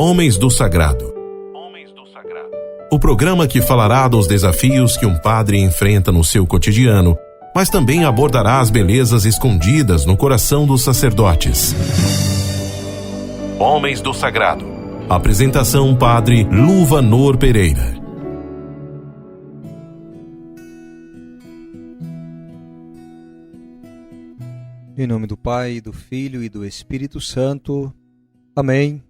Homens do Sagrado. O programa que falará dos desafios que um padre enfrenta no seu cotidiano, mas também abordará as belezas escondidas no coração dos sacerdotes. Homens do Sagrado. Apresentação: Padre Luvanor Pereira. Em nome do Pai, do Filho e do Espírito Santo. Amém.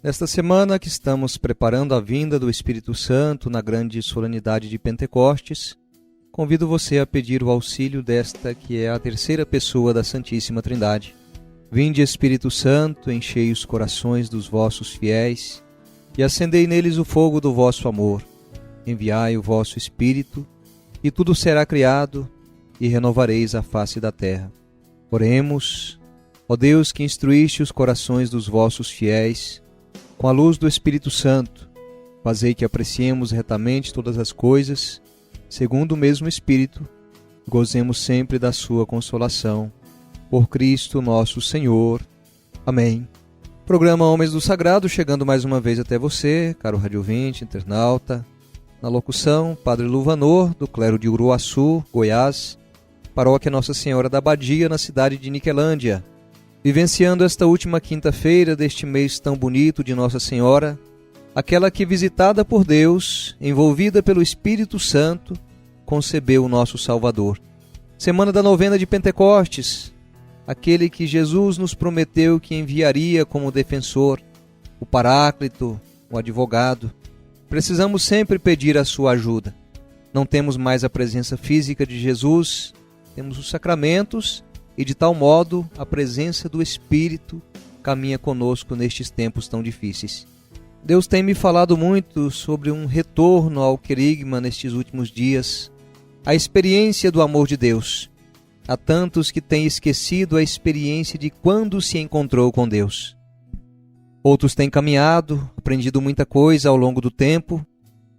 Nesta semana que estamos preparando a vinda do Espírito Santo na grande solenidade de Pentecostes, convido você a pedir o auxílio desta que é a terceira pessoa da Santíssima Trindade. Vinde, Espírito Santo, enchei os corações dos vossos fiéis e acendei neles o fogo do vosso amor. Enviai o vosso Espírito e tudo será criado e renovareis a face da terra. Oremos. Ó Deus, que instruíste os corações dos vossos fiéis com a luz do Espírito Santo, fazei que apreciemos retamente todas as coisas, segundo o mesmo Espírito, e gozemos sempre da sua consolação. Por Cristo nosso Senhor. Amém. Programa Homens do Sagrado, chegando mais uma vez até você, caro radiouvinte, internauta. Na locução, Padre Luvanor, do clero de Uruaçu, Goiás, paróquia Nossa Senhora da Abadia, na cidade de Niquelândia. Vivenciando esta última quinta-feira deste mês tão bonito de Nossa Senhora, aquela que, visitada por Deus, envolvida pelo Espírito Santo, concebeu o nosso Salvador. Semana da novena de Pentecostes, aquele que Jesus nos prometeu que enviaria como defensor, o Paráclito, o advogado. Precisamos sempre pedir a sua ajuda. Não temos mais a presença física de Jesus, temos os sacramentos e, de tal modo, a presença do Espírito caminha conosco nestes tempos tão difíceis. Deus tem me falado muito sobre um retorno ao querigma nestes últimos dias, a experiência do amor de Deus. Há tantos que têm esquecido a experiência de quando se encontrou com Deus. Outros têm caminhado, aprendido muita coisa ao longo do tempo,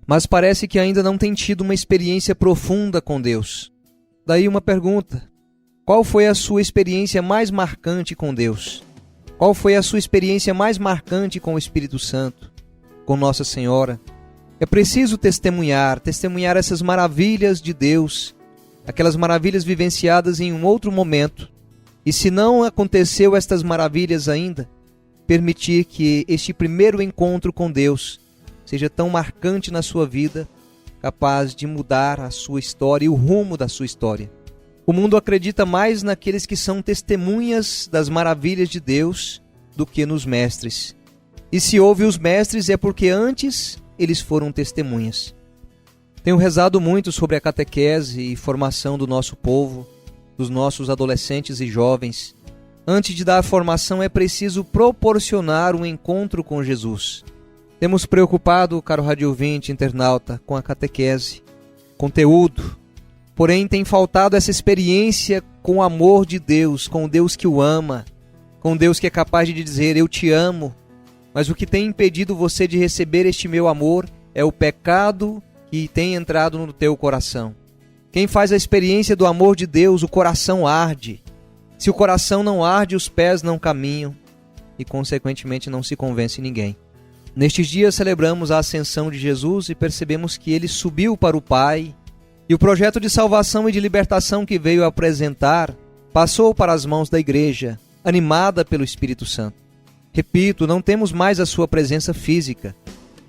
mas parece que ainda não têm tido uma experiência profunda com Deus. Daí uma pergunta: qual foi a sua experiência mais marcante com Deus? Qual foi a sua experiência mais marcante com o Espírito Santo, com Nossa Senhora? É preciso testemunhar essas maravilhas de Deus, aquelas maravilhas vivenciadas em um outro momento. E se não aconteceu estas maravilhas ainda, permitir que este primeiro encontro com Deus seja tão marcante na sua vida, capaz de mudar a sua história e o rumo da sua história. O mundo acredita mais naqueles que são testemunhas das maravilhas de Deus do que nos mestres. E se houve os mestres é porque antes eles foram testemunhas. Tenho rezado muito sobre a catequese e formação do nosso povo, dos nossos adolescentes e jovens. Antes de dar formação é preciso proporcionar um encontro com Jesus. Temos preocupado, caro radiouvinte, internauta, com a catequese, conteúdo. Porém, tem faltado essa experiência com o amor de Deus, com o Deus que o ama, com o Deus que é capaz de dizer: eu te amo. Mas o que tem impedido você de receber este meu amor é o pecado que tem entrado no teu coração. Quem faz a experiência do amor de Deus, o coração arde. Se o coração não arde, os pés não caminham e, consequentemente, não se convence ninguém. Nestes dias celebramos a ascensão de Jesus e percebemos que ele subiu para o Pai, e o projeto de salvação e de libertação que veio apresentar passou para as mãos da Igreja, animada pelo Espírito Santo. Repito, não temos mais a sua presença física.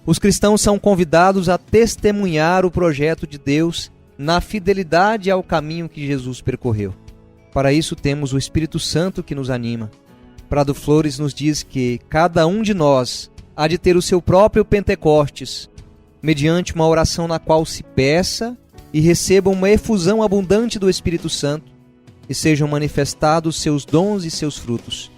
Os cristãos são convidados a testemunhar o projeto de Deus na fidelidade ao caminho que Jesus percorreu. Para isso temos o Espírito Santo que nos anima. Prado Flores nos diz que cada um de nós há de ter o seu próprio Pentecostes, mediante uma oração na qual se peça e receba uma efusão abundante do Espírito Santo e sejam manifestados seus dons e seus frutos.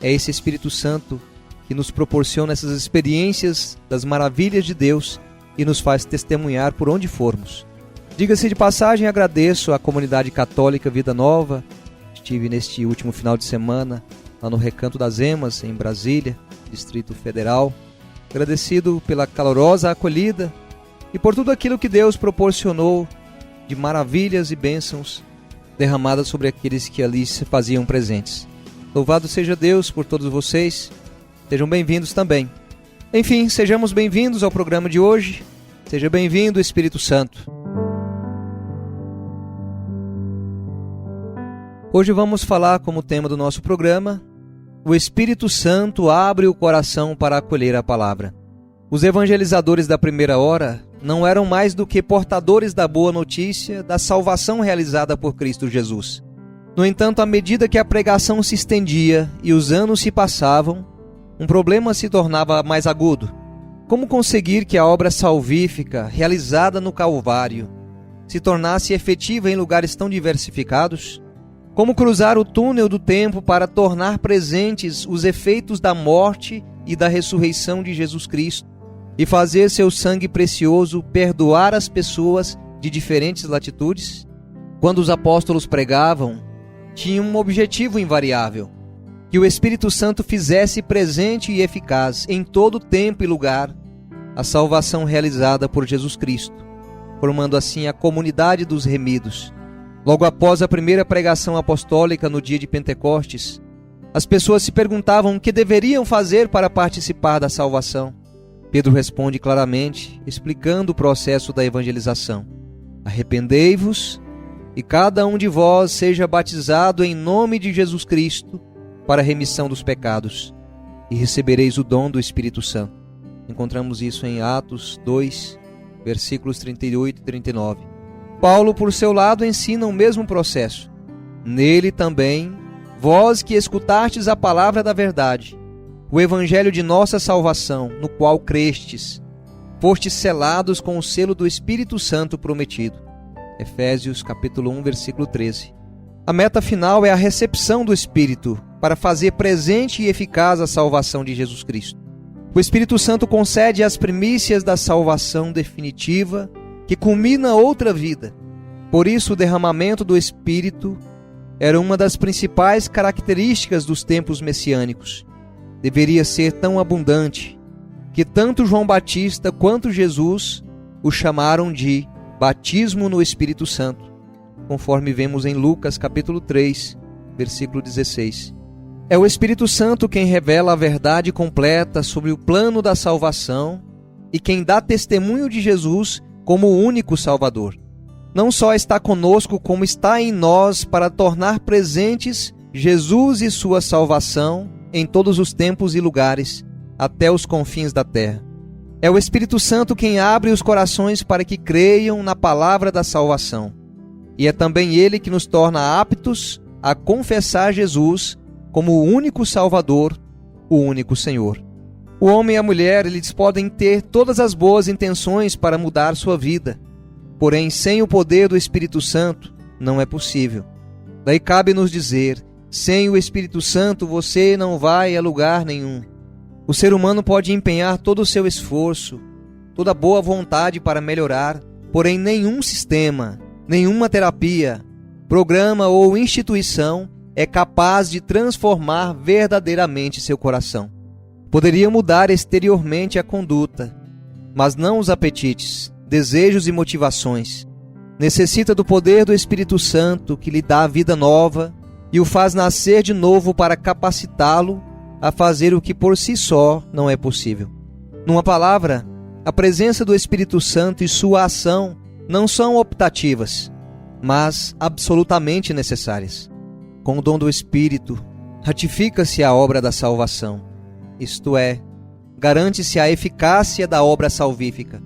É esse Espírito Santo que nos proporciona essas experiências das maravilhas de Deus e nos faz testemunhar por onde formos. Diga-se de passagem, agradeço à comunidade católica Vida Nova. Estive neste último final de semana lá no Recanto das Emas, em Brasília, Distrito Federal. Agradecido pela calorosa acolhida e por tudo aquilo que Deus proporcionou de maravilhas e bênçãos derramadas sobre aqueles que ali se faziam presentes. Louvado seja Deus por todos vocês. Sejam bem-vindos também. Enfim, sejamos bem-vindos ao programa de hoje. Seja bem-vindo, Espírito Santo. Hoje vamos falar como tema do nosso programa: o Espírito Santo abre o coração para acolher a palavra. Os evangelizadores da primeira hora não eram mais do que portadores da boa notícia da salvação realizada por Cristo Jesus. No entanto, à medida que a pregação se estendia e os anos se passavam, um problema se tornava mais agudo. Como conseguir que a obra salvífica realizada no Calvário se tornasse efetiva em lugares tão diversificados? Como cruzar o túnel do tempo para tornar presentes os efeitos da morte e da ressurreição de Jesus Cristo e fazer seu sangue precioso perdoar as pessoas de diferentes latitudes? Quando os apóstolos pregavam, tinham um objetivo invariável: que o Espírito Santo fizesse presente e eficaz em todo tempo e lugar a salvação realizada por Jesus Cristo, formando assim a comunidade dos remidos. Logo após a primeira pregação apostólica no dia de Pentecostes, as pessoas se perguntavam o que deveriam fazer para participar da salvação. Pedro responde claramente, explicando o processo da evangelização: arrependei-vos e cada um de vós seja batizado em nome de Jesus Cristo para a remissão dos pecados, e recebereis o dom do Espírito Santo. Encontramos isso em Atos 2, versículos 38 e 39. Paulo, por seu lado, ensina o mesmo processo. Nele também, vós que escutastes a palavra da verdade, o evangelho de nossa salvação, no qual crestes, fostes selados com o selo do Espírito Santo prometido. Efésios capítulo 1, versículo 13. A meta final é a recepção do Espírito para fazer presente e eficaz a salvação de Jesus Cristo. O Espírito Santo concede as primícias da salvação definitiva que culmina outra vida. Por isso, o derramamento do Espírito era uma das principais características dos tempos messiânicos. Deveria ser tão abundante que tanto João Batista quanto Jesus o chamaram de batismo no Espírito Santo, conforme vemos em Lucas capítulo 3, versículo 16. É o Espírito Santo quem revela a verdade completa sobre o plano da salvação e quem dá testemunho de Jesus como o único Salvador. Não só está conosco, como está em nós para tornar presentes Jesus e sua salvação em todos os tempos e lugares, até os confins da terra. É o Espírito Santo quem abre os corações para que creiam na palavra da salvação. E é também Ele que nos torna aptos a confessar Jesus como o único Salvador, o único Senhor. O homem e a mulher, eles podem ter todas as boas intenções para mudar sua vida, porém, sem o poder do Espírito Santo, não é possível. Daí cabe-nos dizer: sem o Espírito Santo você não vai a lugar nenhum. O ser humano pode empenhar todo o seu esforço, toda a boa vontade para melhorar, porém nenhum sistema, nenhuma terapia, programa ou instituição é capaz de transformar verdadeiramente seu coração. Poderia mudar exteriormente a conduta, mas não os apetites, desejos e motivações. Necessita do poder do Espírito Santo que lhe dá vida nova e o faz nascer de novo para capacitá-lo a fazer o que por si só não é possível. Numa palavra, a presença do Espírito Santo e sua ação não são optativas, mas absolutamente necessárias. Com o dom do Espírito, ratifica-se a obra da salvação. Isto é, garante-se a eficácia da obra salvífica.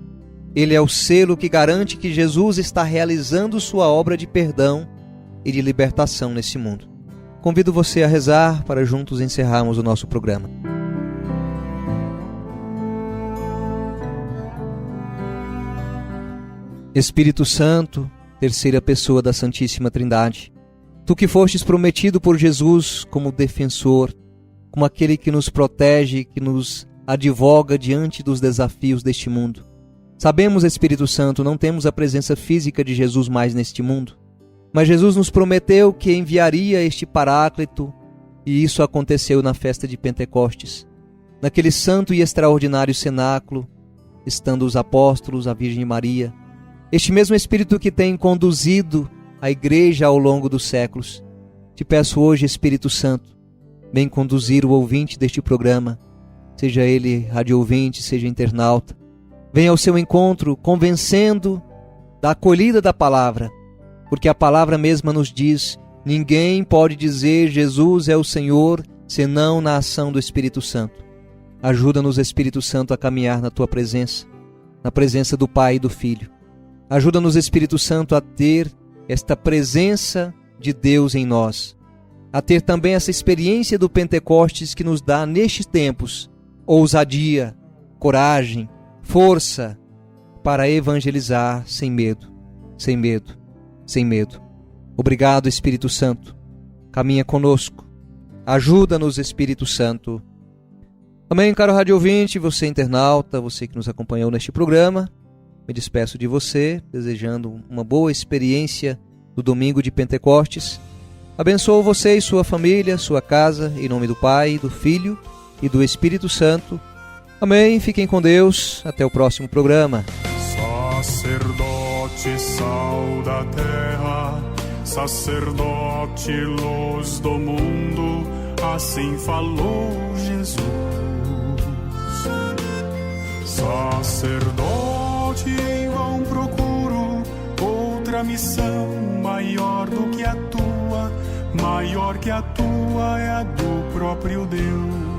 Ele é o selo que garante que Jesus está realizando sua obra de perdão e de libertação nesse mundo. Convido você a rezar para juntos encerrarmos o nosso programa. Espírito Santo, terceira pessoa da Santíssima Trindade, Tu que fostes prometido por Jesus como defensor, como aquele que nos protege, que nos advoga diante dos desafios deste mundo. Sabemos, Espírito Santo, não temos a presença física de Jesus mais neste mundo, mas Jesus nos prometeu que enviaria este Paráclito, e isso aconteceu na festa de Pentecostes, naquele santo e extraordinário cenáculo, estando os apóstolos, a Virgem Maria, este mesmo Espírito que tem conduzido a Igreja ao longo dos séculos. Te peço hoje, Espírito Santo, vem conduzir o ouvinte deste programa, seja ele rádio ouvinte, seja internauta, venha ao seu encontro convencendo da acolhida da palavra, porque a palavra mesma nos diz: ninguém pode dizer Jesus é o Senhor senão na ação do Espírito Santo. Ajuda-nos, Espírito Santo, a caminhar na Tua presença, na presença do Pai e do Filho. Ajuda-nos, Espírito Santo, a ter esta presença de Deus em nós, a ter também essa experiência do Pentecostes que nos dá, nestes tempos, ousadia, coragem, força para evangelizar sem medo, sem medo, sem medo. Obrigado, Espírito Santo. Caminha conosco. Ajuda-nos, Espírito Santo. Amém, caro rádio ouvinte, você internauta, você que nos acompanhou neste programa. Me despeço de você, desejando uma boa experiência do domingo de Pentecostes. Abençoo você e sua família, sua casa, em nome do Pai, do Filho e do Espírito Santo. Amém, fiquem com Deus, até o próximo programa. Sacerdote, sal da terra, sacerdote, luz do mundo, assim falou Jesus. Sacerdote, em vão procuro outra missão maior do que a tua, maior que a tua é a do próprio Deus.